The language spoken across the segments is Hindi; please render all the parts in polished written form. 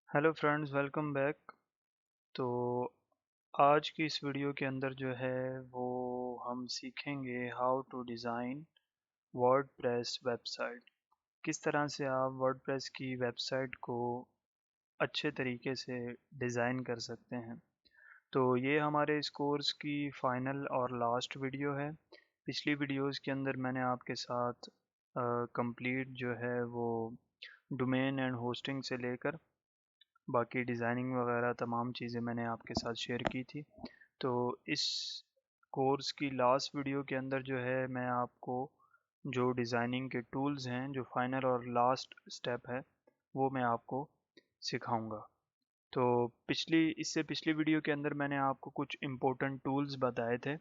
Hello friends, welcome back. तो आज की इस वीडियो के अंदर जो है वो हम सीखेंगे how to design WordPress website. किस तरह से आप वर्डप्रेस की वेबसाइट को अच्छे तरीके से डिज़ाइन कर सकते हैं। तो ये हमारे इस कोर्स की फाइनल और लास्ट वीडियो है। पिछली वीडियोस के अंदर मैंने आपके साथ कंप्लीट जो है वो डोमेन एंड होस्टिंग से लेकर बाकी डिज़ाइनिंग वगैरह तमाम चीज़ें मैंने आपके साथ शेयर की थी। तो इस कोर्स की लास्ट वीडियो के अंदर जो है मैं आपको जो डिज़ाइनिंग के टूल्स हैं, जो फाइनल और लास्ट स्टेप है, वो मैं आपको सिखाऊंगा। तो इससे पिछली वीडियो के अंदर मैंने आपको कुछ इम्पोर्टेंट टूल्स बताए थे,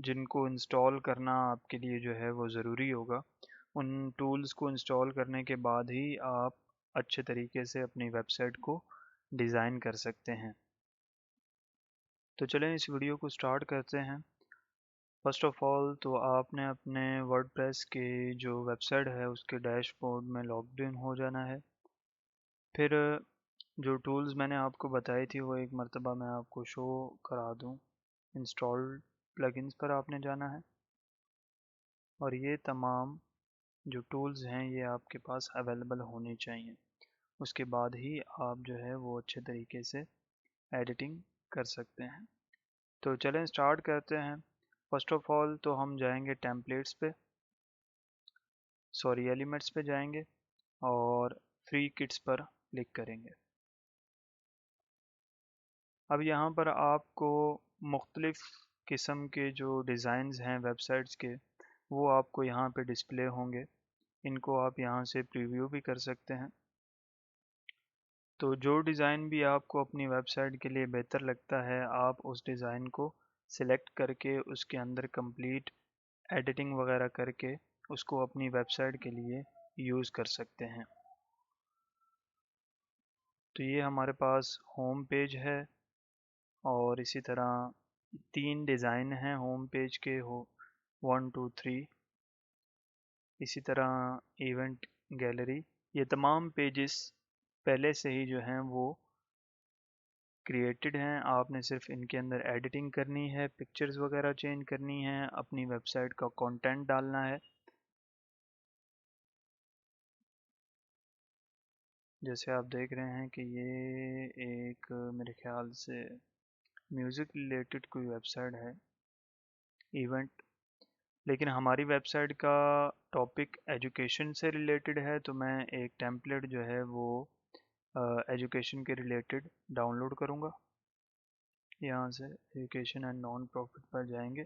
जिनको इंस्टॉल करना आपके लिए जो है वो ज़रूरी होगा। उन टूल्स को इंस्टॉल करने के बाद ही आप अच्छे तरीके से अपनी वेबसाइट को डिज़ाइन कर सकते हैं। तो चलें इस वीडियो को स्टार्ट करते हैं। फर्स्ट ऑफ ऑल तो आपने अपने वर्डप्रेस के जो वेबसाइट है उसके डैशबोर्ड में लॉग्ड इन हो जाना है। फिर जो टूल्स मैंने आपको बताई थी वो एक मर्तबा मैं आपको शो करा दूं। इंस्टॉल्ड प्लगइन्स पर आपने जाना है और ये तमाम जो टूल्स हैं ये आपके पास अवेलेबल होने चाहिए। उसके बाद ही आप जो है वो अच्छे तरीके से एडिटिंग कर सकते हैं। तो चलें स्टार्ट करते हैं। फर्स्ट ऑफ ऑल तो हम जाएंगे टेम्पलेट्स पे, सॉरी एलिमेंट्स पे जाएंगे और फ्री किट्स पर क्लिक करेंगे। अब यहाँ पर आपको मुख्तलिफ़ किस्म के जो डिज़ाइंस हैं वेबसाइट्स के, वो आपको यहाँ पे डिस्प्ले होंगे। इनको आप यहाँ से प्रीव्यू भी कर सकते हैं। तो जो डिज़ाइन भी आपको अपनी वेबसाइट के लिए बेहतर लगता है, आप उस डिज़ाइन को सिलेक्ट करके उसके अंदर कंप्लीट एडिटिंग वगैरह करके उसको अपनी वेबसाइट के लिए यूज़ कर सकते हैं। तो ये हमारे पास होम पेज है और इसी तरह 3 डिज़ाइन हैं होम पेज के, हो 1 2 3। इसी तरह इवेंट गैलरी। ये तमाम पेजेस पहले से ही जो हैं वो क्रिएटेड हैं। आपने सिर्फ इनके अंदर एडिटिंग करनी है, पिक्चर्स वगैरह चेंज करनी है, अपनी वेबसाइट का कंटेंट डालना है। जैसे आप देख रहे हैं कि ये एक मेरे ख्याल से म्यूज़िक रिलेटेड कोई वेबसाइट है, इवेंट। लेकिन हमारी वेबसाइट का टॉपिक एजुकेशन से रिलेटेड है, तो मैं एक टेम्पलेट जो है वो एजुकेशन के रिलेटेड डाउनलोड करूँगा। यहाँ से एजुकेशन एंड नॉन प्रॉफिट पर जाएंगे,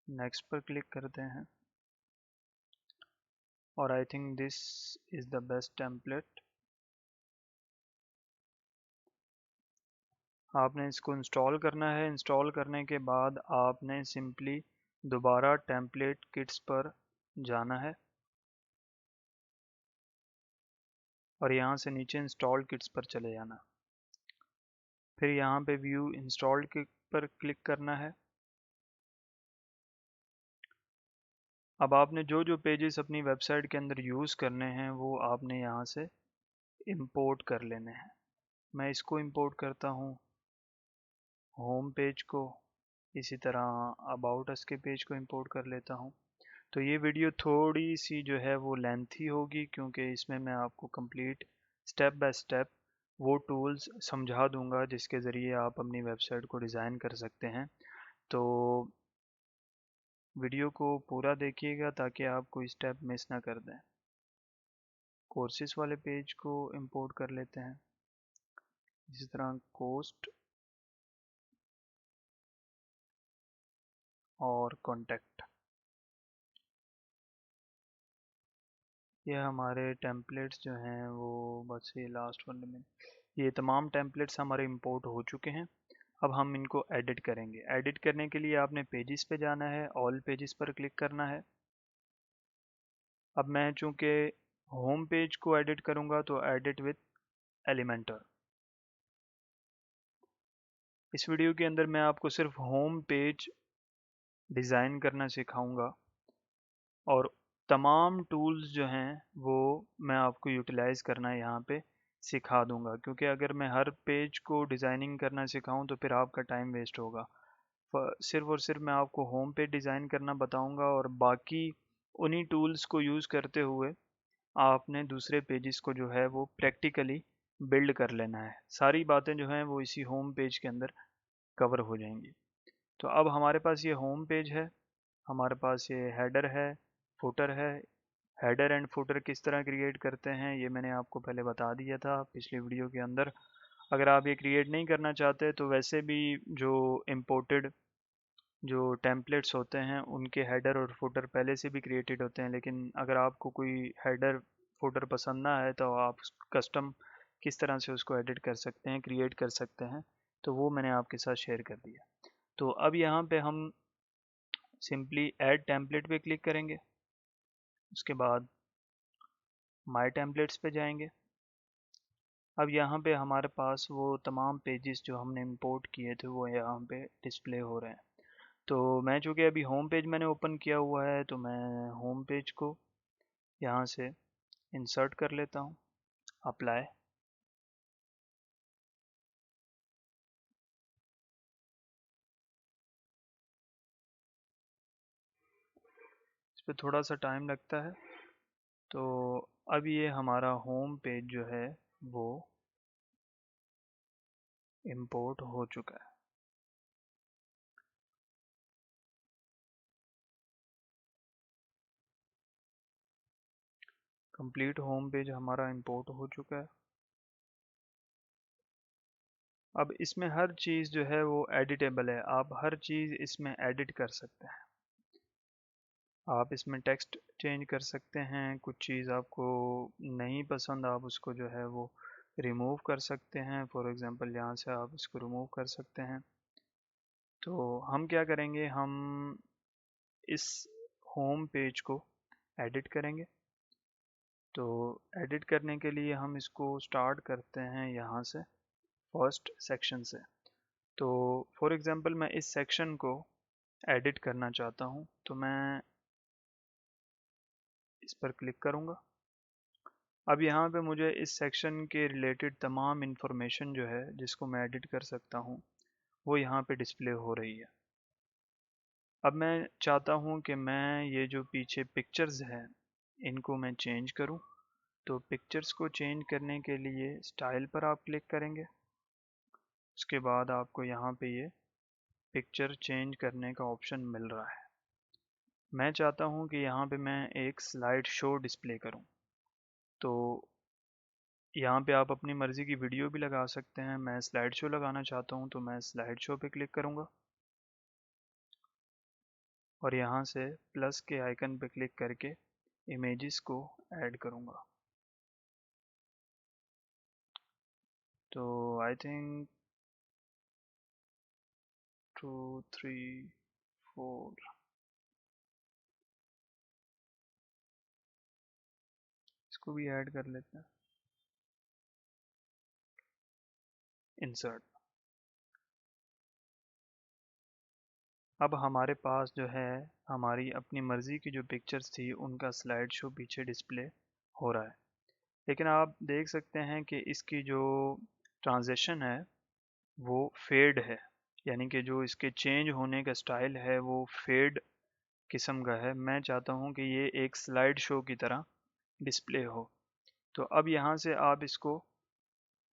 नेक्स्ट पर क्लिक करते हैं और I think this is the best template. आपने इसको इंस्टॉल करना है। इंस्टॉल करने के बाद आपने सिंपली दोबारा टेम्पलेट किट्स पर जाना है और यहाँ से नीचे इंस्टॉल किट्स पर चले जाना। फिर यहाँ पे व्यू इंस्टॉल्ड किट पर क्लिक करना है। अब आपने जो जो पेजेस अपनी वेबसाइट के अंदर यूज़ करने हैं वो आपने यहाँ से इंपोर्ट कर लेने हैं। मैं इसको इंपोर्ट करता हूँ, होम पेज को। इसी तरह अबाउट अस के पेज को इंपोर्ट कर लेता हूँ। तो ये वीडियो थोड़ी सी जो है वो लेंथी होगी, क्योंकि इसमें मैं आपको कंप्लीट स्टेप बाय स्टेप वो टूल्स समझा दूंगा जिसके ज़रिए आप अपनी वेबसाइट को डिज़ाइन कर सकते हैं। तो वीडियो को पूरा देखिएगा ताकि आप कोई स्टेप मिस ना कर दें। कोर्सेज वाले पेज को इंपोर्ट कर लेते हैं। इसी तरह कोस्ट और कॉन्टैक्ट, ये हमारे टेम्पलेट्स जो हैं वो बस ये लास्ट वाले में, ये तमाम टेम्पलेट्स हमारे इंपोर्ट हो चुके हैं। अब हम इनको एडिट करेंगे। एडिट करने के लिए आपने पेजेस पे जाना है, ऑल पेजेस पर क्लिक करना है। अब मैं चूँकि होम पेज को एडिट करूँगा तो एडिट विद एलिमेंटर। इस वीडियो के अंदर मैं आपको सिर्फ होम पेज डिज़ाइन करना सिखाऊंगा और तमाम टूल्स जो हैं वो मैं आपको यूटिलाइज़ करना यहाँ पे सिखा दूंगा, क्योंकि अगर मैं हर पेज को डिज़ाइनिंग करना सिखाऊं तो फिर आपका टाइम वेस्ट होगा। सिर्फ और सिर्फ मैं आपको होम पेज डिज़ाइन करना बताऊंगा, और बाकी उन्हीं टूल्स को यूज़ करते हुए आपने दूसरे पेजेस को जो है वो प्रैक्टिकली बिल्ड कर लेना है। सारी बातें जो हैं वो इसी होम पेज के अंदर कवर हो जाएंगी। तो अब हमारे पास ये होम पेज है, हमारे पास ये हेडर है, फुटर है। हेडर एंड फुटर किस तरह क्रिएट करते हैं ये मैंने आपको पहले बता दिया था पिछली वीडियो के अंदर। अगर आप ये क्रिएट नहीं करना चाहते तो वैसे भी जो इम्पोर्टेड जो टेम्पलेट्स होते हैं उनके हेडर और फुटर पहले से भी क्रिएटेड होते हैं, लेकिन अगर आपको कोई हेडर फुटर पसंद ना है तो आप कस्टम किस तरह से उसको एडिट कर सकते हैं, क्रिएट कर सकते हैं, तो वो मैंने आपके साथ शेयर कर दिया। तो अब यहाँ पे हम सिंपली ऐड टेम्पलेट पे क्लिक करेंगे, उसके बाद माय टेम्पलेट्स पे जाएंगे। अब यहाँ पे हमारे पास वो तमाम पेजेस जो हमने इंपोर्ट किए थे वो यहाँ पे डिस्प्ले हो रहे हैं। तो मैं चूँकि अभी होम पेज मैंने ओपन किया हुआ है तो मैं होम पेज को यहाँ से इंसर्ट कर लेता हूँ, अप्लाई। इस पर थोड़ा सा टाइम लगता है। तो अब ये हमारा होम पेज जो है वो इंपोर्ट हो चुका है। कंप्लीट होम पेज हमारा इंपोर्ट हो चुका है। अब इसमें हर चीज़ जो है वो एडिटेबल है, आप हर चीज़ इसमें एडिट कर सकते हैं। आप इसमें टेक्स्ट चेंज कर सकते हैं, कुछ चीज़ आपको नहीं पसंद आप उसको जो है वो रिमूव कर सकते हैं। फॉर एग्ज़ाम्पल यहाँ से आप इसको रिमूव कर सकते हैं। तो हम क्या करेंगे, हम इस होम पेज को एडिट करेंगे। तो एडिट करने के लिए हम इसको स्टार्ट करते हैं यहाँ से, फर्स्ट सेक्शन से। तो फॉर एग्ज़ाम्पल मैं इस सेक्शन को एडिट करना चाहता हूँ, तो मैं इस पर क्लिक करूँगा। अब यहाँ पे मुझे इस सेक्शन के रिलेटेड तमाम इंफॉर्मेशन जो है जिसको मैं एडिट कर सकता हूँ वो यहाँ पे डिस्प्ले हो रही है। अब मैं चाहता हूँ कि मैं ये जो पीछे पिक्चर्स हैं इनको मैं चेंज करूँ। तो पिक्चर्स को चेंज करने के लिए स्टाइल पर आप क्लिक करेंगे, उसके बाद आपको यहाँ पे ये पिक्चर चेंज करने का ऑप्शन मिल रहा है। मैं चाहता हूँ कि यहाँ पे मैं एक स्लाइड शो डिस्प्ले करूँ। तो यहाँ पे आप अपनी मर्ज़ी की वीडियो भी लगा सकते हैं। मैं स्लाइड शो लगाना चाहता हूँ तो मैं स्लाइड शो पे क्लिक करूँगा और यहाँ से प्लस के आइकन पे क्लिक करके इमेजेस को ऐड करूँगा। तो आई थिंक 2 3 4 इसको भी ऐड कर लेते हैं, इंसर्ट। अब हमारे पास जो है हमारी अपनी मर्ज़ी की जो पिक्चर्स थी उनका स्लाइड शो पीछे डिस्प्ले हो रहा है। लेकिन आप देख सकते हैं कि इसकी जो ट्रांजिशन है वो फेड है, यानी कि जो इसके चेंज होने का स्टाइल है वो फेड किस्म का है। मैं चाहता हूँ कि ये एक स्लाइड शो की तरह डिस्प्ले हो। तो अब यहाँ से आप इसको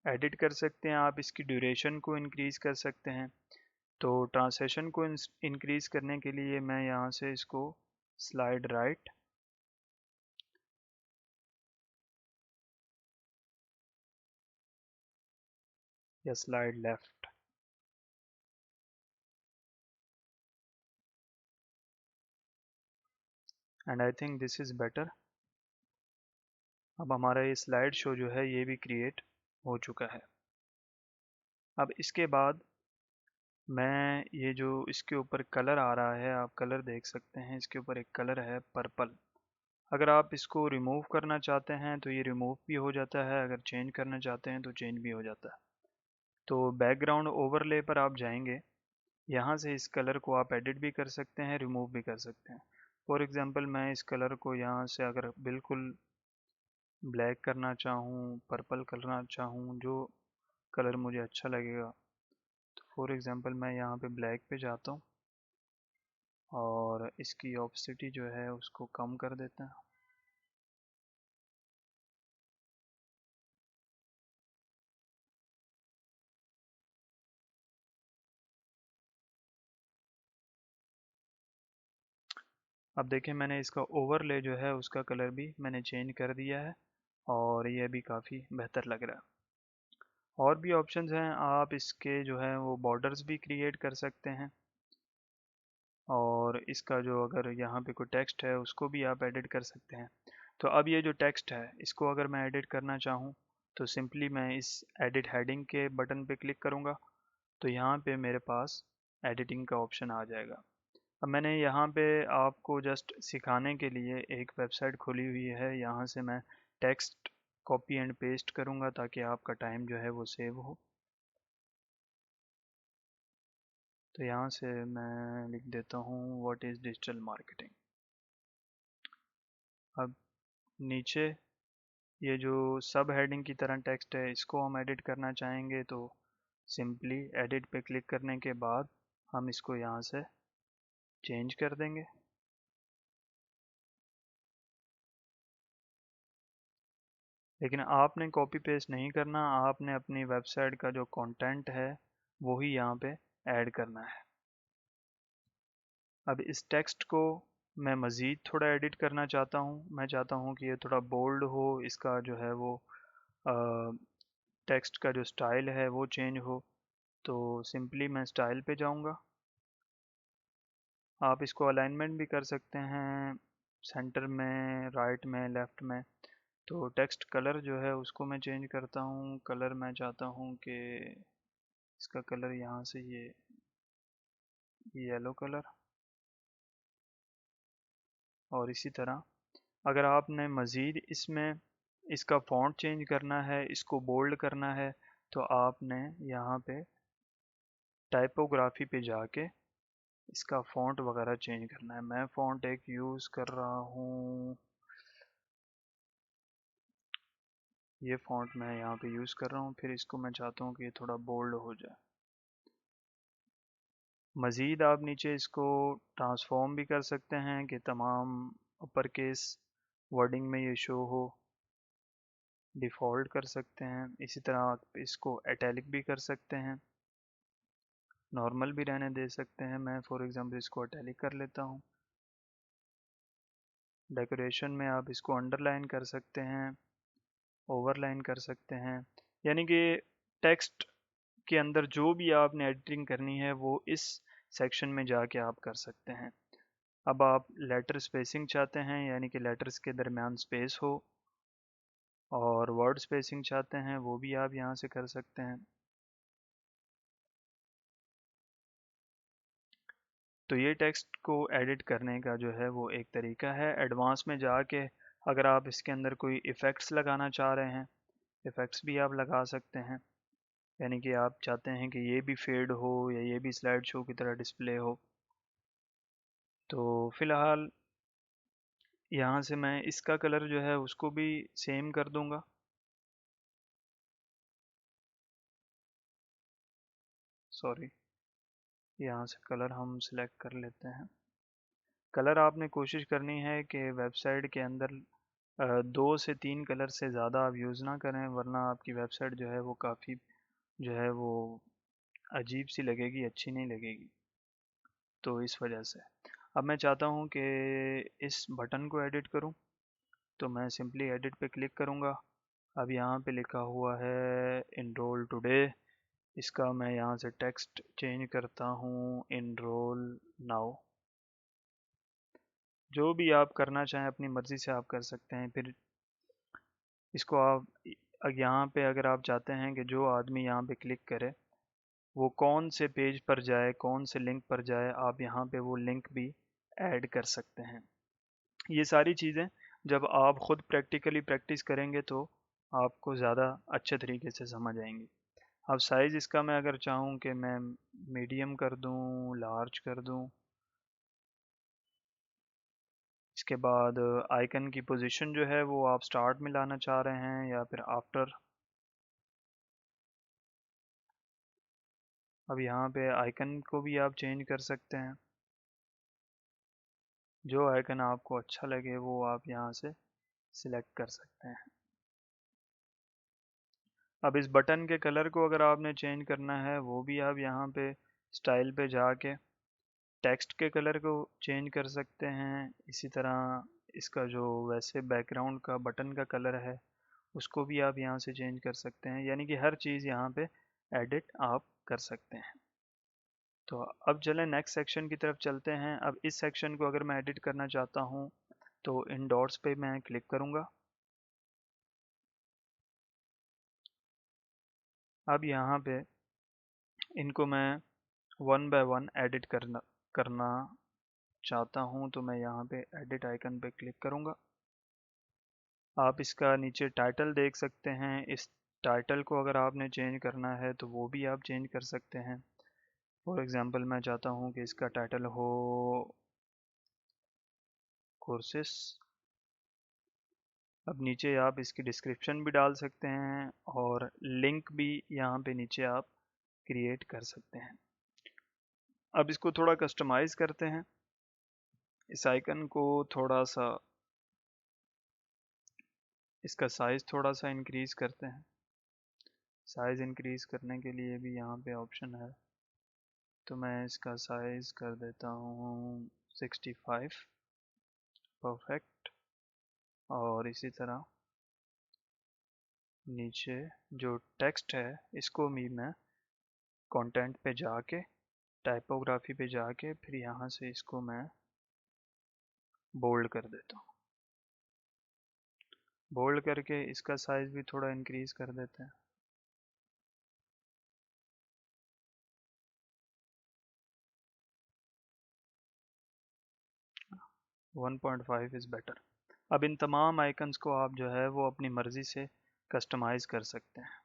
एडिट कर सकते हैं, आप इसकी ड्यूरेशन को इंक्रीज़ कर सकते हैं। तो ट्रांसलेशन को इंक्रीज़ करने के लिए मैं यहाँ से इसको स्लाइड राइट या slide left, and I think this is better. अब हमारा ये स्लाइड शो जो है ये भी क्रिएट हो चुका है। अब इसके बाद मैं ये जो इसके ऊपर कलर आ रहा है, आप कलर देख सकते हैं, इसके ऊपर एक कलर है पर्पल। अगर आप इसको रिमूव करना चाहते हैं तो ये रिमूव भी हो जाता है, अगर चेंज करना चाहते हैं तो चेंज भी हो जाता है। तो बैकग्राउंड ओवरले पर आप जाएंगे, यहाँ से इस कलर को आप एडिट भी कर सकते हैं, रिमूव भी कर सकते हैं। फॉर एग्ज़ाम्पल मैं इस कलर को यहाँ से अगर बिल्कुल ब्लैक करना चाहूँ, पर्पल करना चाहूँ, जो कलर मुझे अच्छा लगेगा, तो फॉर एग्ज़ाम्पल मैं यहाँ पे ब्लैक पे जाता हूँ और इसकी ऑपेसिटी जो है उसको कम कर देते हैं। अब देखें मैंने इसका ओवरले जो है उसका कलर भी मैंने चेंज कर दिया है और ये भी काफ़ी बेहतर लग रहा है। और भी ऑप्शंस हैं, आप इसके जो है वो बॉर्डर्स भी क्रिएट कर सकते हैं और इसका जो अगर यहाँ पे कोई टेक्स्ट है उसको भी आप एडिट कर सकते हैं। तो अब ये जो टेक्स्ट है इसको अगर मैं एडिट करना चाहूँ तो सिंपली मैं इस एडिट हेडिंग के बटन पे क्लिक करूँगा तो यहाँ पे मेरे पास एडिटिंग का ऑप्शन आ जाएगा। अब मैंने यहाँ पे आपको जस्ट सिखाने के लिए एक वेबसाइट खोली हुई है, यहाँ से मैं टेक्स्ट कॉपी एंड पेस्ट करूँगा ताकि आपका टाइम जो है वो सेव हो। तो यहाँ से मैं लिख देता हूँ व्हाट इज़ डिजिटल मार्केटिंग। अब नीचे ये जो सब हेडिंग की तरह टेक्स्ट है इसको हम एडिट करना चाहेंगे तो सिंपली एडिट पे क्लिक करने के बाद हम इसको यहाँ से चेंज कर देंगे। लेकिन आपने कॉपी पेस्ट नहीं करना, आपने अपनी वेबसाइट का जो कंटेंट है वो ही यहाँ पे ऐड करना है। अब इस टेक्स्ट को मैं मज़ीद थोड़ा एडिट करना चाहता हूँ, मैं चाहता हूँ कि ये थोड़ा बोल्ड हो, इसका जो है वो टेक्स्ट का जो स्टाइल है वो चेंज हो। तो सिंपली मैं स्टाइल पे जाऊँगा। आप इसको अलाइनमेंट भी कर सकते हैं, सेंटर में, राइट में, लेफ़्ट में। तो टेक्स्ट कलर जो है उसको मैं चेंज करता हूँ। कलर मैं चाहता हूँ कि इसका कलर यहाँ से ये येलो कलर। और इसी तरह अगर आपने मज़ीद इसमें इसका फ़ॉन्ट चेंज करना है, इसको बोल्ड करना है, तो आपने यहाँ पे टाइपोग्राफी पे जाके इसका फ़ॉन्ट वगैरह चेंज करना है। मैं फ़ॉन्ट एक यूज़ कर रहा हूँ, ये फ़ॉन्ट मैं यहाँ पे यूज़ कर रहा हूँ। फिर इसको मैं चाहता हूँ कि ये थोड़ा बोल्ड हो जाए। मज़ीद आप नीचे इसको ट्रांसफॉर्म भी कर सकते हैं कि तमाम अपर केस वर्डिंग में ये शो हो। डिफ़ॉल्ट कर सकते हैं। इसी तरह आप इसको इटैलिक भी कर सकते हैं, नॉर्मल भी रहने दे सकते हैं। मैं फॉर एग्ज़ाम्पल इसको इटैलिक कर लेता हूँ। डेकोरेशन में आप इसको अंडरलाइन कर सकते हैं, ओवरलाइन कर सकते हैं। यानी कि टेक्स्ट के अंदर जो भी आपने एडिटिंग करनी है वो इस सेक्शन में जाके आप कर सकते हैं। अब आप लेटर स्पेसिंग चाहते हैं, यानी कि लेटर्स के दरमियान स्पेस हो, और वर्ड स्पेसिंग चाहते हैं वो भी आप यहाँ से कर सकते हैं। तो ये टेक्स्ट को एडिट करने का जो है वो एक तरीका है। एडवांस में जाके अगर आप इसके अंदर कोई इफ़ेक्ट्स लगाना चाह रहे हैं, इफ़ेक्ट्स भी आप लगा सकते हैं। यानी कि आप चाहते हैं कि ये भी फेड हो या ये भी स्लाइड शो की तरह डिस्प्ले हो। तो फ़िलहाल यहाँ से मैं इसका कलर जो है उसको भी सेम कर दूंगा। सॉरी, यहाँ से कलर हम सिलेक्ट कर लेते हैं। कलर आपने कोशिश करनी है कि वेबसाइट के अंदर 2 से 3 कलर से ज़्यादा आप यूज़ ना करें, वरना आपकी वेबसाइट जो है वो काफ़ी जो है वो अजीब सी लगेगी, अच्छी नहीं लगेगी। तो इस वजह से अब मैं चाहता हूँ कि इस बटन को एडिट करूँ, तो मैं सिंपली एडिट पे क्लिक करूँगा। अब यहाँ पे लिखा हुआ है इनरोल टुडे, इसका मैं यहाँ से टेक्स्ट चेंज करता हूँ इनरोल नाउ। जो भी आप करना चाहें अपनी मर्ज़ी से आप कर सकते हैं। फिर इसको आप यहाँ पे अगर आप चाहते हैं कि जो आदमी यहाँ पे क्लिक करे वो कौन से पेज पर जाए, कौन से लिंक पर जाए, आप यहाँ पे वो लिंक भी ऐड कर सकते हैं। ये सारी चीज़ें जब आप ख़ुद प्रैक्टिकली प्रैक्टिस करेंगे तो आपको ज़्यादा अच्छे तरीके से समझ आएंगी। अब साइज़ इसका मैं अगर चाहूँ कि मैं मीडियम कर दूँ, लार्ज कर दूँ, इसके बाद आइकन की पोजीशन जो है वो आप स्टार्ट में लाना चाह रहे हैं या फिर आफ्टर। अब यहाँ पे आइकन को भी आप चेंज कर सकते हैं, जो आइकन आपको अच्छा लगे वो आप यहाँ से सिलेक्ट कर सकते हैं। अब इस बटन के कलर को अगर आपने चेंज करना है वो भी आप यहाँ पे स्टाइल पे जाके टेक्स्ट के कलर को चेंज कर सकते हैं। इसी तरह इसका जो वैसे बैकग्राउंड का बटन का कलर है उसको भी आप यहाँ से चेंज कर सकते हैं, यानी कि हर चीज़ यहाँ पे एडिट आप कर सकते हैं। तो अब चलें नेक्स्ट सेक्शन की तरफ चलते हैं। अब इस सेक्शन को अगर मैं एडिट करना चाहता हूँ तो इन डॉट्स पे मैं क्लिक करूँगा। अब यहाँ पे इनको मैं वन बाय वन एडिट करना चाहता हूँ, तो मैं यहाँ पे एडिट आइकन पे क्लिक करूँगा। आप इसका नीचे टाइटल देख सकते हैं। इस टाइटल को अगर आपने चेंज करना है तो वो भी आप चेंज कर सकते हैं। फॉर एग्जांपल मैं चाहता हूँ कि इसका टाइटल हो कोर्सेस। अब नीचे आप इसकी डिस्क्रिप्शन भी डाल सकते हैं और लिंक भी यहाँ पे नीचे आप क्रिएट कर सकते हैं। अब इसको थोड़ा कस्टमाइज करते हैं। इस आइकन को थोड़ा सा, इसका साइज़ थोड़ा सा इंक्रीज़ करते हैं। साइज़ इंक्रीज़ करने के लिए भी यहाँ पे ऑप्शन है, तो मैं इसका साइज़ कर देता हूँ 65। परफेक्ट। और इसी तरह नीचे जो टेक्स्ट है इसको भी मैं कंटेंट पे जाके टाइपोग्राफी पे जाके फिर यहाँ से इसको मैं बोल्ड कर देता हूँ। बोल्ड करके इसका साइज़ भी थोड़ा इंक्रीज़ कर देते हैं। 1.5 इज़ बेटर। अब इन तमाम आइकन्स को आप जो है वो अपनी मर्ज़ी से कस्टमाइज़ कर सकते हैं।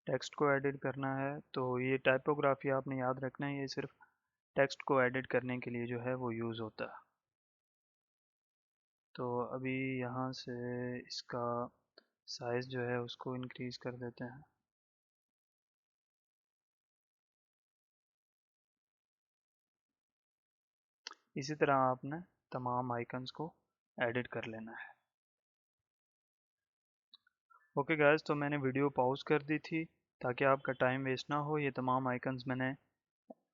टेक्स्ट को एडिट करना है तो ये टाइपोग्राफी आपने याद रखना है, ये सिर्फ टेक्स्ट को एडिट करने के लिए जो है वो यूज़ होता है। तो अभी यहाँ से इसका साइज़ जो है उसको इंक्रीज़ कर देते हैं। इसी तरह आपने तमाम आइकन्स को एडिट कर लेना है। ओके गाइस, तो मैंने वीडियो पॉज कर दी थी ताकि आपका टाइम वेस्ट ना हो। ये तमाम आइकन्स मैंने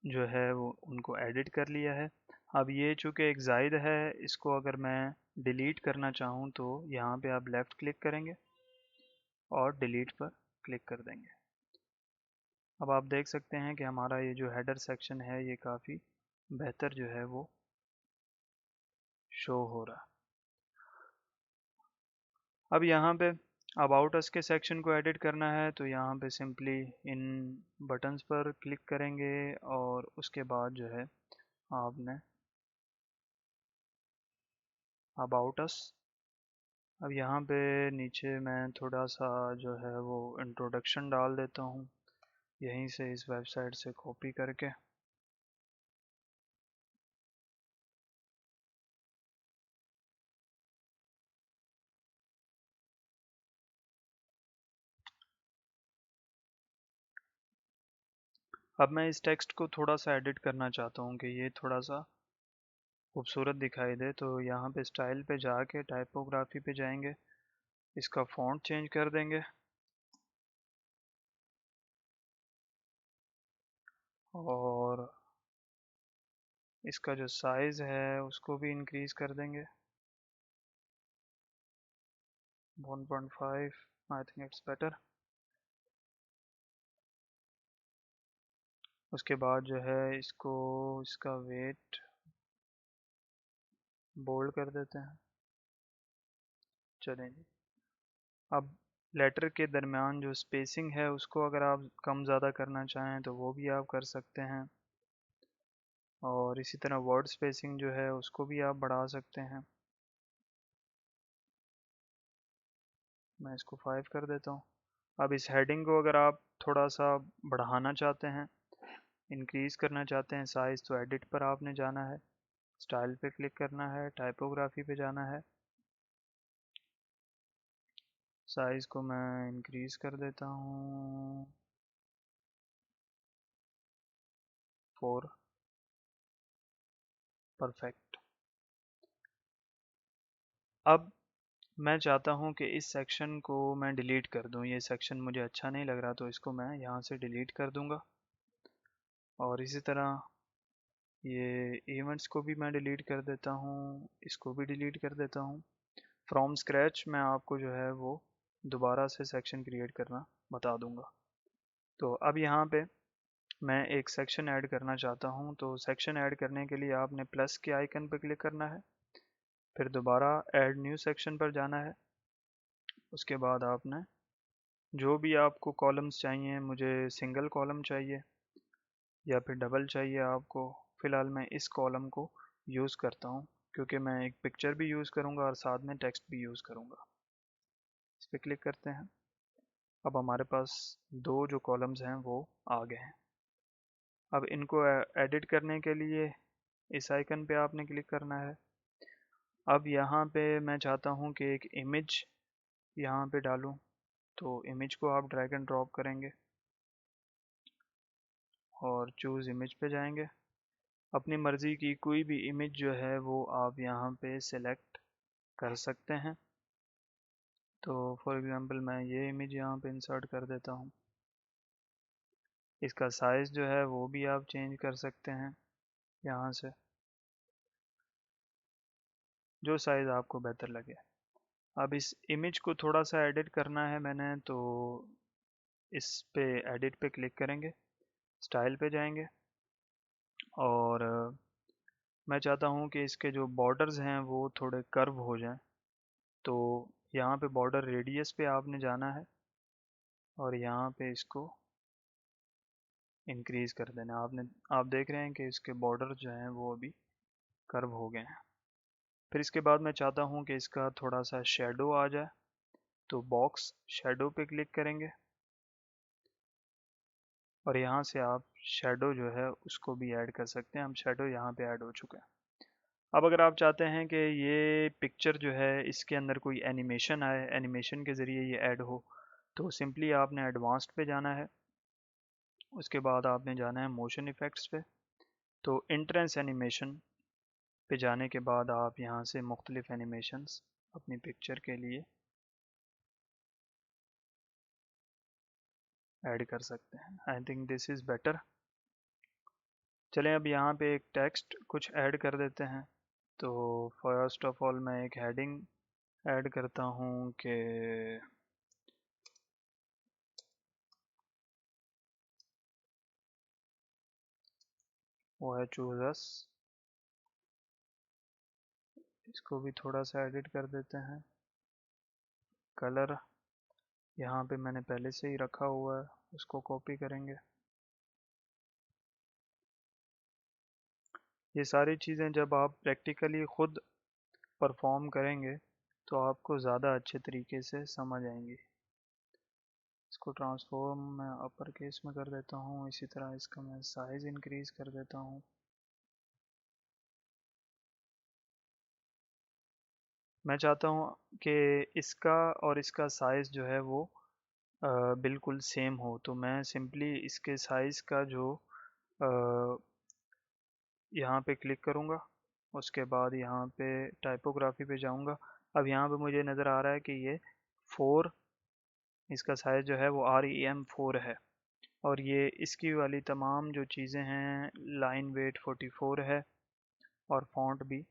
जो है वो उनको एडिट कर लिया है। अब ये चूँकि एक जायद है, इसको अगर मैं डिलीट करना चाहूँ तो यहाँ पे आप लेफ़्ट क्लिक करेंगे और डिलीट पर क्लिक कर देंगे। अब आप देख सकते हैं कि हमारा ये जो हेडर सेक्शन है ये काफ़ी बेहतर जो है वो शो हो रहा। अब यहाँ पे अबाउट अस के सेक्शन को एडिट करना है तो यहाँ पे सिंपली इन बटन्स पर क्लिक करेंगे और उसके बाद जो है आपने अबाउट अस। अब यहाँ पे नीचे मैं थोड़ा सा जो है वो इंट्रोडक्शन डाल देता हूँ, यहीं से इस वेबसाइट से कॉपी करके। अब मैं इस टेक्स्ट को थोड़ा सा एडिट करना चाहता हूँ कि ये थोड़ा सा खूबसूरत दिखाई दे, तो यहाँ पे स्टाइल पे जाके टाइपोग्राफी पे जाएंगे, इसका फ़ॉन्ट चेंज कर देंगे और इसका जो साइज़ है उसको भी इंक्रीज़ कर देंगे 1.5। I think it's better. उसके बाद जो है इसको, इसका वेट बोल्ड कर देते हैं। चलें जी। अब लेटर के दरमियान जो स्पेसिंग है उसको अगर आप कम ज़्यादा करना चाहें तो वो भी आप कर सकते हैं। और इसी तरह वर्ड स्पेसिंग जो है उसको भी आप बढ़ा सकते हैं। मैं इसको 5 कर देता हूँ। अब इस हेडिंग को अगर आप थोड़ा सा बढ़ाना चाहते हैं, इंक्रीज़ करना चाहते हैं साइज़, तो एडिट पर आपने जाना है, स्टाइल पे क्लिक करना है, टाइपोग्राफी पे जाना है। साइज़ को मैं इंक्रीज़ कर देता हूँ 4। परफेक्ट। अब मैं चाहता हूँ कि इस सेक्शन को मैं डिलीट कर दूँ, ये सेक्शन मुझे अच्छा नहीं लग रहा, तो इसको मैं यहाँ से डिलीट कर दूँगा। और इसी तरह ये इवेंट्स को भी मैं डिलीट कर देता हूँ, इसको भी डिलीट कर देता हूँ। फ्रॉम स्क्रैच मैं आपको जो है वो दोबारा से सेक्शन क्रिएट करना बता दूँगा। तो अब यहाँ पे मैं एक सेक्शन ऐड करना चाहता हूँ, तो सेक्शन ऐड करने के लिए आपने प्लस के आइकन पर क्लिक करना है, फिर दोबारा ऐड न्यू सेक्शन पर जाना है। उसके बाद आपने जो भी आपको कॉलम्स चाहिए, मुझे सिंगल कॉलम चाहिए या फिर डबल चाहिए आपको, फ़िलहाल मैं इस कॉलम को यूज़ करता हूँ क्योंकि मैं एक पिक्चर भी यूज़ करूँगा और साथ में टेक्स्ट भी यूज़ करूँगा। इस पर क्लिक करते हैं। अब हमारे पास दो जो कॉलम्स हैं वो आ गए हैं। अब इनको एडिट करने के लिए इस आइकन पे आपने क्लिक करना है। अब यहाँ पे मैं चाहता हूँ कि एक इमेज यहाँ पे डालूँ, तो इमेज को आप ड्रैग एंड ड्रॉप करेंगे और चूज़ इमेज पे जाएंगे। अपनी मर्ज़ी की कोई भी इमेज जो है वो आप यहाँ पे सिलेक्ट कर सकते हैं। तो फॉर एग्ज़ाम्पल मैं ये इमेज यहाँ पे इंसर्ट कर देता हूँ। इसका साइज़ जो है वो भी आप चेंज कर सकते हैं यहाँ से, जो साइज़ आपको बेहतर लगे। अब इस इमेज को थोड़ा सा एडिट करना है मैंने, तो इस पे एडिट पे क्लिक करेंगे, स्टाइल पे जाएंगे और मैं चाहता हूँ कि इसके जो बॉर्डर्स हैं वो थोड़े कर्व हो जाएं। तो यहाँ पे बॉर्डर रेडियस पे आपने जाना है और यहाँ पे इसको इंक्रीज़ कर देना। आप देख रहे हैं कि इसके बॉर्डर जो हैं वो अभी कर्व हो गए हैं। फिर इसके बाद मैं चाहता हूँ कि इसका थोड़ा सा शेडो आ जाए, तो बॉक्स शेडो पे क्लिक करेंगे और यहाँ से आप शेडो जो है उसको भी ऐड कर सकते हैं। हम शेडो यहाँ पे ऐड हो चुके हैं। अब अगर आप चाहते हैं कि ये पिक्चर जो है इसके अंदर कोई एनिमेशन आए, एनिमेशन के ज़रिए ये ऐड हो, तो सिंपली आपने एडवांस्ड पे जाना है। उसके बाद आपने जाना है मोशन इफ़ेक्ट्स पे, तो इंट्रेंस एनिमेशन पे जाने के बाद आप यहाँ से मुख्तलिफ एनिमेशंस अपनी पिक्चर के लिए ऐड कर सकते हैं। I think this is better. चलें अब यहाँ पे एक टेक्स्ट कुछ ऐड कर देते हैं। तो फर्स्ट ऑफ ऑल मैं एक हेडिंग ऐड करता हूँ कि वो है चूज अस। इसको भी थोड़ा सा एडिट कर देते हैं। कलर यहाँ पे मैंने पहले से ही रखा हुआ है, उसको कॉपी करेंगे। ये सारी चीज़ें जब आप प्रैक्टिकली ख़ुद परफॉर्म करेंगे तो आपको ज़्यादा अच्छे तरीके से समझ आएंगी। इसको ट्रांसफॉर्म मैं अपर केस में कर देता हूँ। इसी तरह इसका मैं साइज़ इंक्रीज़ कर देता हूँ। मैं चाहता हूँ कि इसका और इसका साइज़ जो है वो बिल्कुल सेम हो, तो मैं सिंपली इसके साइज़ का जो यहाँ पे क्लिक करूँगा। उसके बाद यहाँ पे टाइपोग्राफी पे जाऊँगा। अब यहाँ पे मुझे नज़र आ रहा है कि ये 4, इसका साइज़ जो है वो REM4 है और ये इसकी वाली तमाम जो चीज़ें हैं, लाइन वेट 44 है और फॉन्ट भी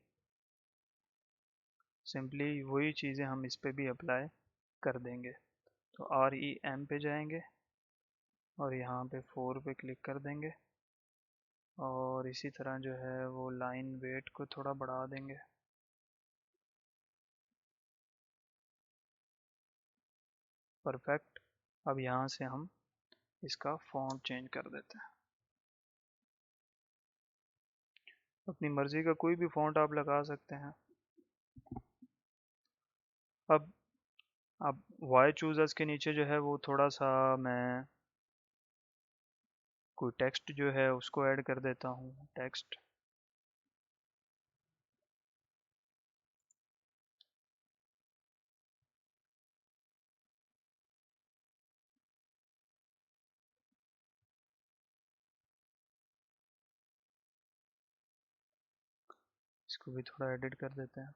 सिंपली वही चीज़ें हम इस पे भी अप्लाई कर देंगे। तो REM पे जाएंगे और यहाँ पे 4 पे क्लिक कर देंगे और इसी तरह जो है वो लाइन वेट को थोड़ा बढ़ा देंगे। परफेक्ट। अब यहाँ से हम इसका फॉन्ट चेंज कर देते हैं। अपनी मर्ज़ी का कोई भी फ़ॉन्ट आप लगा सकते हैं। अब वाई चूज़र्स के नीचे जो है वो थोड़ा सा मैं कोई टेक्स्ट जो है उसको ऐड कर देता हूँ। टेक्स्ट इसको भी थोड़ा एडिट कर देते हैं।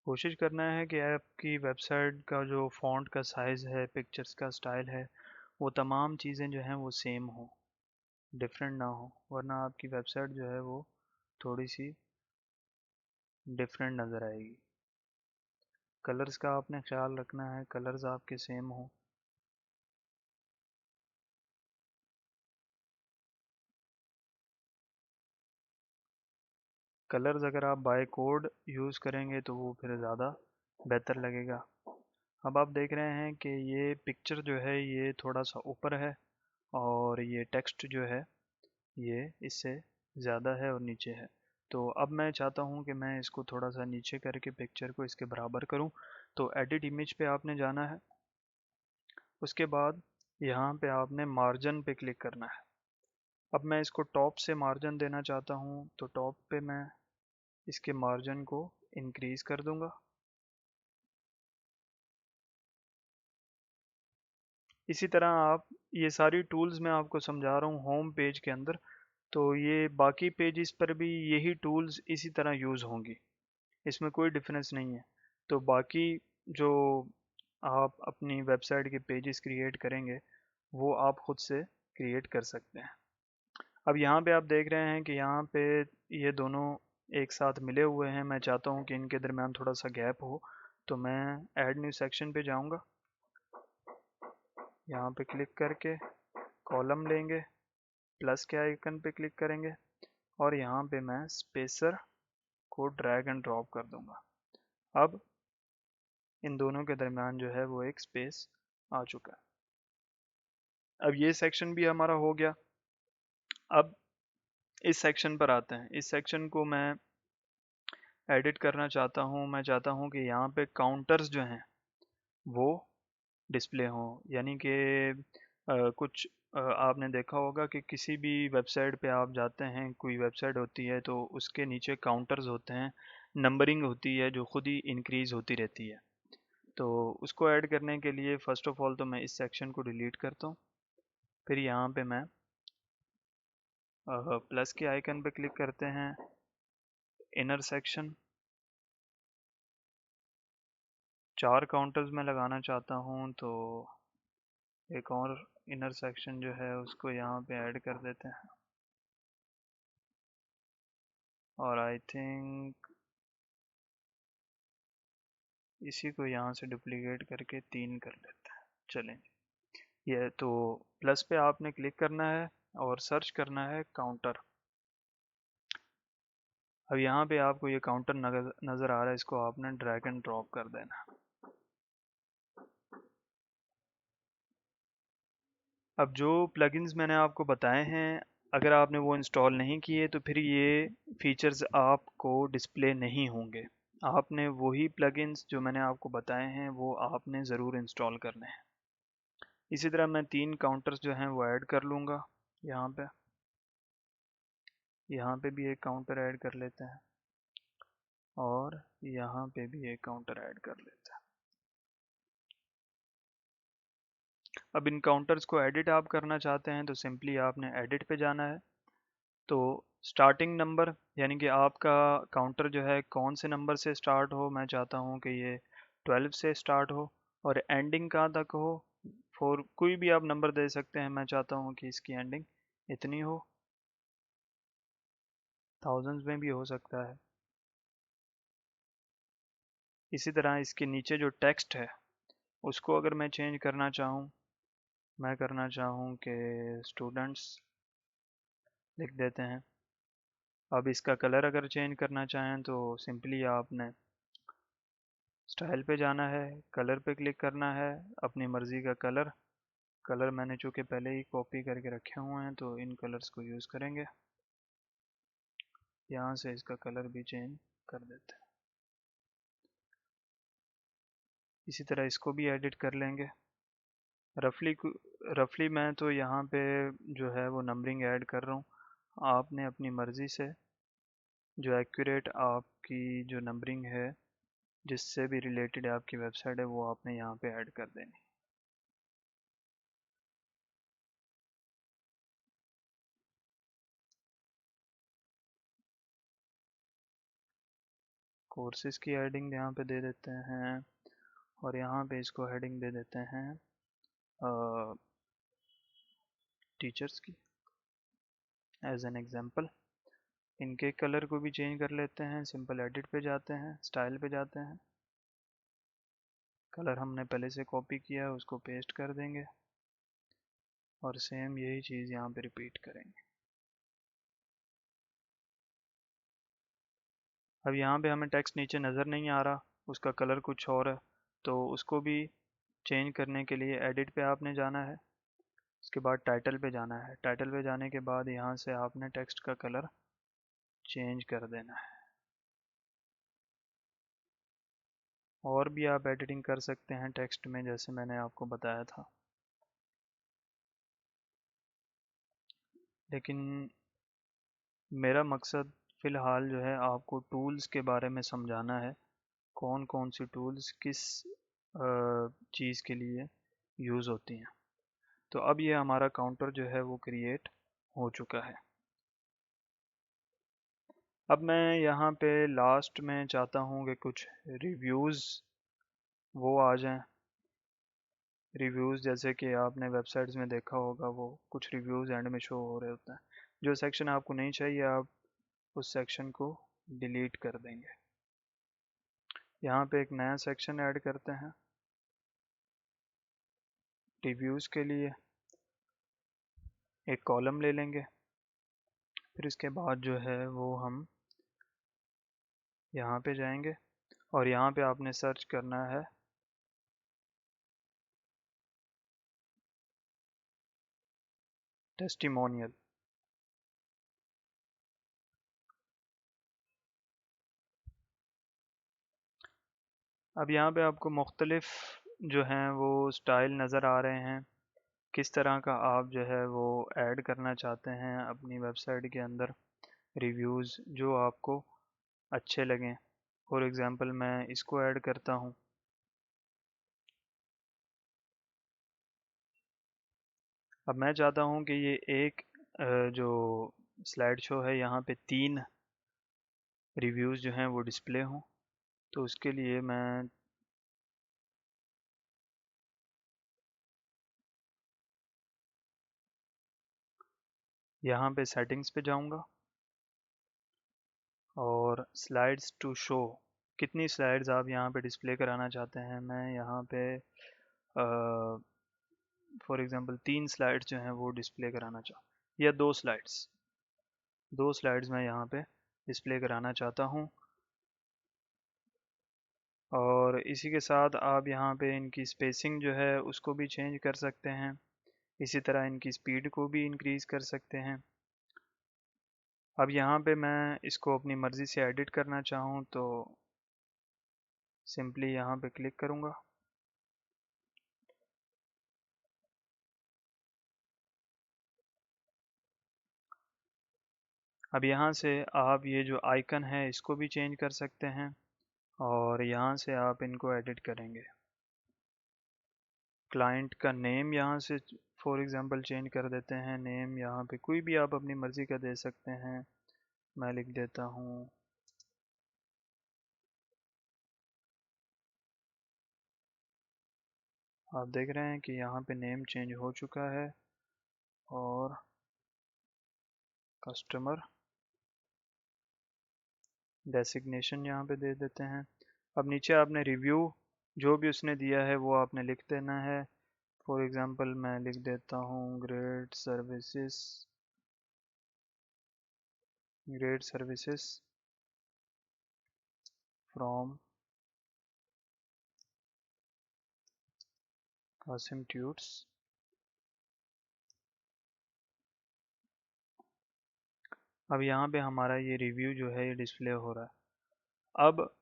कोशिश करना है कि आपकी वेबसाइट का जो फ़ॉन्ट का साइज़ है, पिक्चर्स का स्टाइल है, वो तमाम चीज़ें जो हैं वो सेम हो, डिफरेंट ना हो, वरना आपकी वेबसाइट जो है वो थोड़ी सी डिफरेंट नज़र आएगी। कलर्स का आपने ख्याल रखना है, कलर्स आपके सेम हो। कलर्स अगर आप बाय कोड यूज़ करेंगे तो वो फिर ज़्यादा बेहतर लगेगा। अब आप देख रहे हैं कि ये पिक्चर जो है ये थोड़ा सा ऊपर है और ये टेक्स्ट जो है ये इससे ज़्यादा है और नीचे है। तो अब मैं चाहता हूँ कि मैं इसको थोड़ा सा नीचे करके पिक्चर को इसके बराबर करूँ। तो एडिट इमेज पे आपने जाना है। उसके बाद यहाँ पे आपने मार्जिन पे क्लिक करना है। अब मैं इसको टॉप से मार्जिन देना चाहता हूँ तो टॉप पे मैं इसके मार्जिन को इंक्रीज कर दूंगा। इसी तरह आप ये सारी टूल्स मैं आपको समझा रहा हूँ होम पेज के अंदर, तो ये बाकी पेजेस पर भी यही टूल्स इसी तरह यूज़ होंगी, इसमें कोई डिफरेंस नहीं है। तो बाकी जो आप अपनी वेबसाइट के पेजेस क्रिएट करेंगे वो आप खुद से क्रिएट कर सकते हैं। अब यहाँ पे आप देख रहे हैं कि यहाँ पे ये दोनों एक साथ मिले हुए हैं। मैं चाहता हूँ कि इनके दरमियान थोड़ा सा गैप हो, तो मैं ऐड न्यू सेक्शन पे जाऊँगा। यहाँ पे क्लिक करके कॉलम लेंगे, प्लस के आइकन पे क्लिक करेंगे और यहाँ पे मैं स्पेसर को ड्रैग एंड ड्रॉप कर दूंगा। अब इन दोनों के दरमियान जो है वो एक स्पेस आ चुका है। अब ये सेक्शन भी हमारा हो गया। अब इस सेक्शन पर आते हैं। इस सेक्शन को मैं एडिट करना चाहता हूँ। मैं चाहता हूँ कि यहाँ पे काउंटर्स जो हैं वो डिस्प्ले हों, यानी कि कुछ आपने देखा होगा कि किसी भी वेबसाइट पे आप जाते हैं, कोई वेबसाइट होती है तो उसके नीचे काउंटर्स होते हैं, नंबरिंग होती है जो खुद ही इंक्रीज होती रहती है। तो उसको ऐड करने के लिए फ़र्स्ट ऑफ ऑल तो मैं इस सेक्शन को डिलीट करता हूँ। फिर यहाँ पे मैं प्लस के आइकन पे क्लिक करते हैं, इनर सेक्शन, 4 काउंटर्स में लगाना चाहता हूँ तो एक और इनर सेक्शन जो है उसको यहाँ पे ऐड कर देते हैं और आई थिंक इसी को यहाँ से डुप्लीकेट करके 3 कर लेते हैं। चलें, ये तो प्लस पे आपने क्लिक करना है और सर्च करना है काउंटर। अब यहाँ पे आपको ये काउंटर नज़र आ रहा है, इसको आपने ड्रैग एंड ड्रॉप कर देना। अब जो प्लगइन्स मैंने आपको बताए हैं, अगर आपने वो इंस्टॉल नहीं किए तो फिर ये फीचर्स आपको डिस्प्ले नहीं होंगे। आपने वही प्लगइन्स जो मैंने आपको बताए हैं वो आपने ज़रूर इंस्टॉल करने हैं। इसी तरह मैं 3 काउंटर्स जो हैं वो ऐड कर लूँगा। यहाँ पे भी एक काउंटर ऐड कर लेते हैं और यहाँ पे भी एक काउंटर ऐड कर लेते हैं। अब इन काउंटर्स को एडिट आप करना चाहते हैं तो सिंपली आपने एडिट पे जाना है। तो स्टार्टिंग नंबर, यानी कि आपका काउंटर जो है कौन से नंबर से स्टार्ट हो, मैं चाहता हूँ कि ये 12 से स्टार्ट हो और एंडिंग कहाँ तक हो, फोर कोई भी आप नंबर दे सकते हैं। मैं चाहता हूँ कि इसकी एंडिंग इतनी हो, थाउजेंड्स में भी हो सकता है। इसी तरह इसके नीचे जो टेक्स्ट है उसको अगर मैं चेंज करना चाहूँ, मैं करना चाहूँ कि स्टूडेंट्स लिख देते हैं। अब इसका कलर अगर चेंज करना चाहें तो सिंपली आपने स्टाइल पे जाना है, कलर पे क्लिक करना है, अपनी मर्ज़ी का कलर। कलर मैंने चूँकि पहले ही कॉपी करके रखे हुए हैं तो इन कलर्स को यूज़ करेंगे। यहाँ से इसका कलर भी चेंज कर देते हैं। इसी तरह इसको भी एडिट कर लेंगे। रफली मैं तो यहाँ पे जो है वो नंबरिंग ऐड कर रहा हूँ। आपने अपनी मर्ज़ी से जो एक्यूरेट आपकी जो नंबरिंग है, जिससे भी रिलेटेड आपकी वेबसाइट है, वो आपने यहाँ पे ऐड कर देनी। कोर्सेज़ की हेडिंग यहाँ पे दे देते हैं और यहाँ पे इसको हेडिंग दे देते हैं टीचर्स की एज एन एग्जांपल। इनके कलर को भी चेंज कर लेते हैं। सिंपल एडिट पे जाते हैं, स्टाइल पे जाते हैं, कलर हमने पहले से कॉपी किया है उसको पेस्ट कर देंगे और सेम यही चीज़ यहाँ पे रिपीट करेंगे। अब यहाँ पे हमें टेक्स्ट नीचे नज़र नहीं आ रहा, उसका कलर कुछ और है, तो उसको भी चेंज करने के लिए एडिट पे आपने जाना है। उसके बाद टाइटल पे जाना है। टाइटल पे जाने के बाद यहाँ से आपने टेक्स्ट का कलर चेंज कर देना है। और भी आप एडिटिंग कर सकते हैं टेक्स्ट में, जैसे मैंने आपको बताया था। लेकिन मेरा मकसद फ़िलहाल जो है आपको टूल्स के बारे में समझाना है, कौन कौन सी टूल्स किस चीज़ के लिए यूज़ होती हैं। तो अब ये हमारा काउंटर जो है वो क्रिएट हो चुका है। अब मैं यहाँ पे लास्ट में चाहता हूँ कि कुछ रिव्यूज़ वो आ जाएं। रिव्यूज़ जैसे कि आपने वेबसाइट्स में देखा होगा, वो कुछ रिव्यूज़ एंड में शो हो रहे होते हैं। जो सेक्शन आपको नहीं चाहिए आप उस सेक्शन को डिलीट कर देंगे। यहाँ पे एक नया सेक्शन ऐड करते हैं रिव्यूज़ के लिए। एक कॉलम ले लेंगे, फिर इसके बाद जो है वो हम यहाँ पे जाएंगे और यहाँ पे आपने सर्च करना है टेस्टिमोनियल। अब यहाँ पे आपको मुख्तलिफ जो हैं वो स्टाइल नज़र आ रहे हैं, किस तरह का आप जो है वो ऐड करना चाहते हैं अपनी वेबसाइट के अंदर रिव्यूज़ जो आपको अच्छे लगें। फॉर एग्ज़ाम्पल मैं इसको ऐड करता हूँ। अब मैं चाहता हूँ कि ये एक जो स्लाइड शो है यहाँ पे 3 रिव्यूज़ जो हैं वो डिस्प्ले हों। तो उसके लिए मैं यहाँ पे सेटिंग्स पे जाऊँगा और स्लाइड्स टू शो, कितनी स्लाइड्स आप यहाँ पे डिस्प्ले कराना चाहते हैं। मैं यहाँ पे फॉर एग्ज़ाम्पल 3 स्लाइड्स जो हैं वो डिस्प्ले कराना चाहूँ, या 2 स्लाइड्स मैं यहाँ पे डिस्प्ले कराना चाहता हूँ। और इसी के साथ आप यहाँ पे इनकी स्पेसिंग जो है उसको भी चेंज कर सकते हैं। इसी तरह इनकी स्पीड को भी इंक्रीज़ कर सकते हैं। अब यहाँ पे मैं इसको अपनी मर्ज़ी से एडिट करना चाहूँ तो सिंपली यहाँ पे क्लिक करूँगा। अब यहाँ से आप ये जो आइकन है इसको भी चेंज कर सकते हैं और यहाँ से आप इनको एडिट करेंगे। क्लाइंट का नेम यहाँ से फॉर एग्ज़ाम्पल चेंज कर देते हैं। नेम यहाँ पे कोई भी आप अपनी मर्ज़ी का दे सकते हैं। मैं लिख देता हूँ आप देख रहे हैं कि यहाँ पे नेम चेंज हो चुका है और कस्टमर डेसिग्नेशन यहाँ पे दे देते हैं। अब नीचे आपने रिव्यू जो भी उसने दिया है वो आपने लिख देना है। फॉर एग्जांपल मैं लिख देता हूँ great services from Qasim tuts. अब यहाँ पे हमारा ये रिव्यू जो है ये डिस्प्ले हो रहा है। अब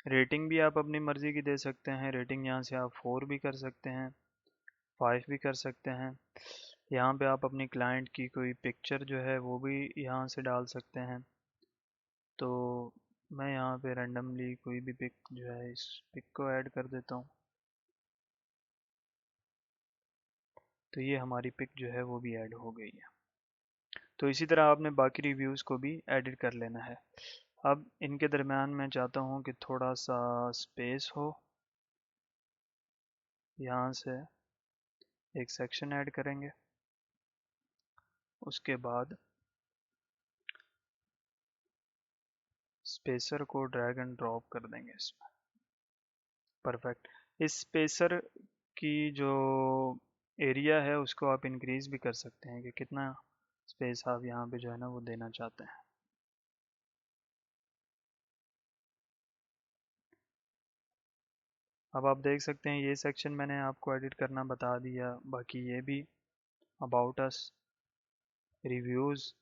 रेटिंग भी आप अपनी मर्ज़ी की दे सकते हैं। रेटिंग यहाँ से आप 4 भी कर सकते हैं, 5 भी कर सकते हैं। यहाँ पे आप अपनी क्लाइंट की कोई पिक्चर जो है वो भी यहाँ से डाल सकते हैं। तो मैं यहाँ पे रैंडमली कोई भी पिक जो है इस पिक को ऐड कर देता हूँ। तो ये हमारी पिक जो है वो भी ऐड हो गई है। तो इसी तरह आपने बाकी रिव्यूज़ को भी एडिट कर लेना है। अब इनके दरमियान मैं चाहता हूँ कि थोड़ा सा स्पेस हो। यहाँ से एक सेक्शन ऐड करेंगे, उसके बाद स्पेसर को ड्रैग एंड ड्रॉप कर देंगे इसमें। परफेक्ट। इस स्पेसर की जो एरिया है उसको आप इंक्रीज भी कर सकते हैं कि कितना स्पेस आप यहाँ पे जो है ना वो देना चाहते हैं। अब आप देख सकते हैं ये सेक्शन मैंने आपको एडिट करना बता दिया। बाकी ये भी अबाउट अस, रिव्यूज़।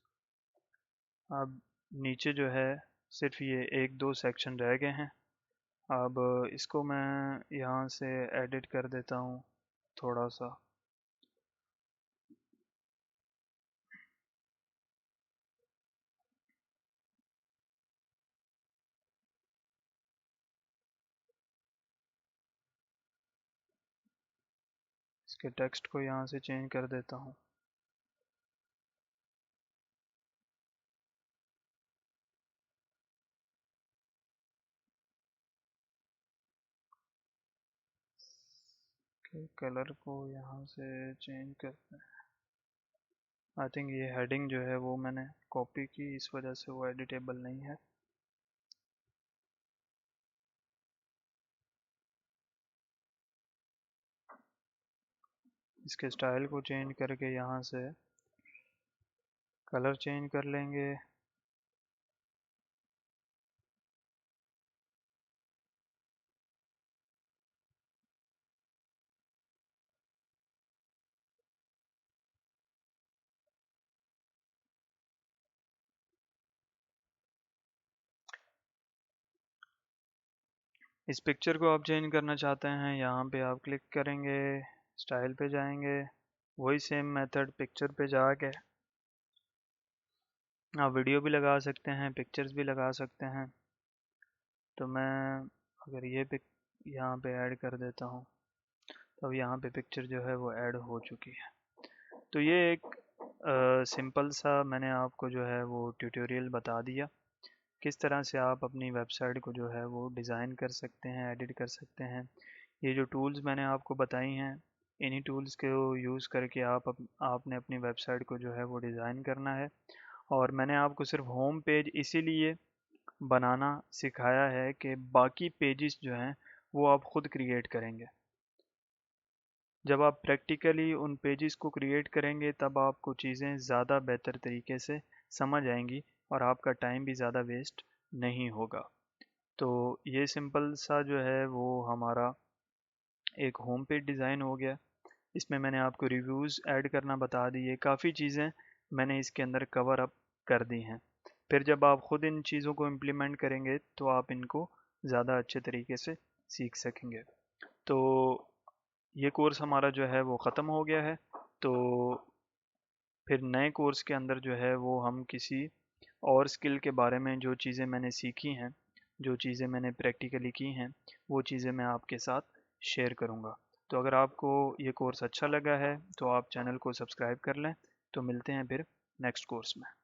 अब नीचे जो है सिर्फ ये 1-2 सेक्शन रह गए हैं। अब इसको मैं यहाँ से एडिट कर देता हूँ थोड़ा सा। इसके टेक्स्ट को यहाँ से चेंज कर देता हूँ। कलर को यहाँ से चेंज करते हैं। आई थिंक ये हेडिंग जो है वो मैंने कॉपी की, इस वजह से वो एडिटेबल नहीं है। इसके स्टाइल को चेंज करके यहाँ से कलर चेंज कर लेंगे। इस पिक्चर को आप चेंज करना चाहते हैं, यहाँ पे आप क्लिक करेंगे, स्टाइल पे जाएंगे, वही सेम मेथड पिक्चर पे जाके आप वीडियो भी लगा सकते हैं, पिक्चर्स भी लगा सकते हैं। तो मैं अगर ये पिक यहाँ पे ऐड कर देता हूँ तो अब यहाँ पे पिक्चर जो है वो ऐड हो चुकी है। तो ये एक सिंपल सा मैंने आपको जो है वो ट्यूटोरियल बता दिया किस तरह से आप अपनी वेबसाइट को जो है वो डिज़ाइन कर सकते हैं, एडिट कर सकते हैं। ये जो टूल्स मैंने आपको बताई हैं, इन्हीं टूल्स को यूज़ करके आपने अपनी वेबसाइट को जो है वो डिज़ाइन करना है। और मैंने आपको सिर्फ होम पेज इसीलिए बनाना सिखाया है कि बाकी पेजेस जो हैं वो आप खुद क्रिएट करेंगे। जब आप प्रैक्टिकली उन पेजेस को क्रिएट करेंगे तब आपको चीज़ें ज़्यादा बेहतर तरीके से समझ आएंगी और आपका टाइम भी ज़्यादा वेस्ट नहीं होगा। तो ये सिंपल सा जो है वो हमारा एक होम पेज डिज़ाइन हो गया। इसमें मैंने आपको रिव्यूज़ ऐड करना बता दिए, काफ़ी चीज़ें मैंने इसके अंदर कवर अप कर दी हैं। फिर जब आप ख़ुद इन चीज़ों को इम्प्लीमेंट करेंगे तो आप इनको ज़्यादा अच्छे तरीके से सीख सकेंगे। तो ये कोर्स हमारा जो है वो ख़त्म हो गया है। तो फिर नए कोर्स के अंदर जो है वो हम किसी और स्किल के बारे में, जो चीज़ें मैंने सीखी हैं, जो चीज़ें मैंने प्रैक्टिकली की हैं, वो चीज़ें मैं आपके साथ शेयर करूँगा। तो अगर आपको ये कोर्स अच्छा लगा है तो आप चैनल को सब्सक्राइब कर लें। तो मिलते हैं फिर नेक्स्ट कोर्स में।